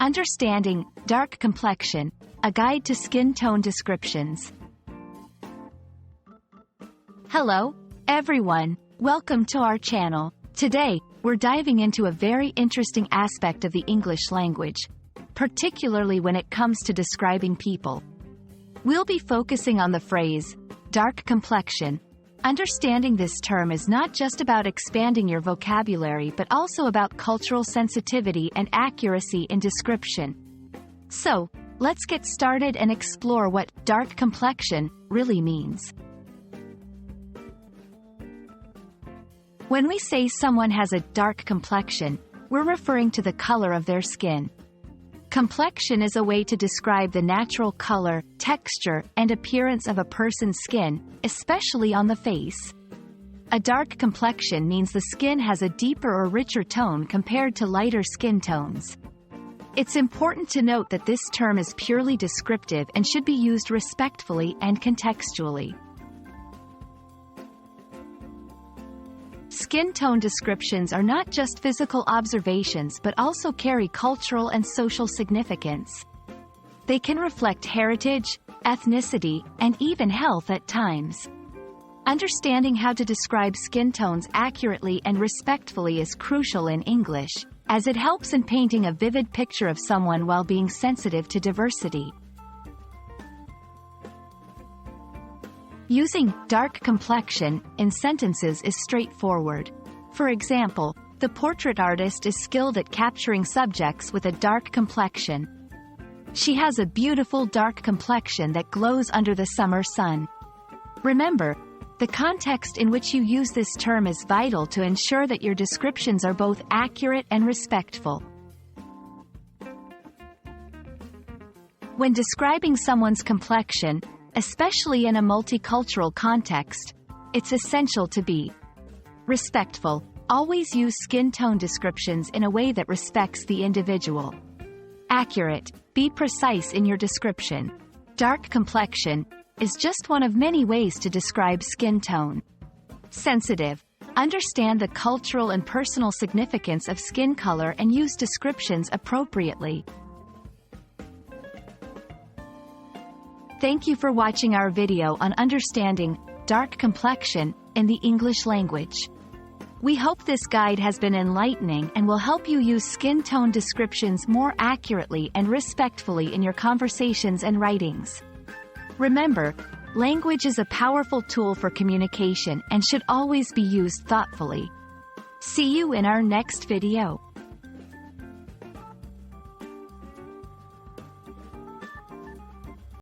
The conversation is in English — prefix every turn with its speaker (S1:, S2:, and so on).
S1: Understanding dark complexion, a guide to skin tone descriptions. Hello, everyone. Welcome to our channel. Today, we're diving into a very interesting aspect of the English language, particularly when it comes to describing people. We'll be focusing on the phrase, dark complexion. Understanding this term is not just about expanding your vocabulary but also about cultural sensitivity and accuracy in description. So, let's get started and explore what dark complexion really means. When we say someone has a dark complexion, we're referring to the color of their skin. Complexion is a way to describe the natural color, texture, and appearance of a person's skin, especially on the face. A dark complexion means the skin has a deeper or richer tone compared to lighter skin tones. It's important to note that this term is purely descriptive and should be used respectfully and contextually. Skin tone descriptions are not just physical observations but also carry cultural and social significance. They can reflect heritage, ethnicity, and even health at times. Understanding how to describe skin tones accurately and respectfully is crucial in English, as it helps in painting a vivid picture of someone while being sensitive to diversity. Using dark complexion in sentences is straightforward. For example, the portrait artist is skilled at capturing subjects with a dark complexion. She has a beautiful dark complexion that glows under the summer sun. Remember, the context in which you use this term is vital to ensure that your descriptions are both accurate and respectful. When describing someone's complexion, especially in a multicultural context, it's essential to be respectful. Always use skin tone descriptions in a way that respects the individual. Accurate. Be precise in your description. Dark complexion is just one of many ways to describe skin tone. Sensitive. Understand the cultural and personal significance of skin color and use descriptions appropriately. Thank you for watching our video on understanding dark complexion in the English language. We hope this guide has been enlightening and will help you use skin tone descriptions more accurately and respectfully in your conversations and writings. Remember, language is a powerful tool for communication and should always be used thoughtfully. See you in our next video.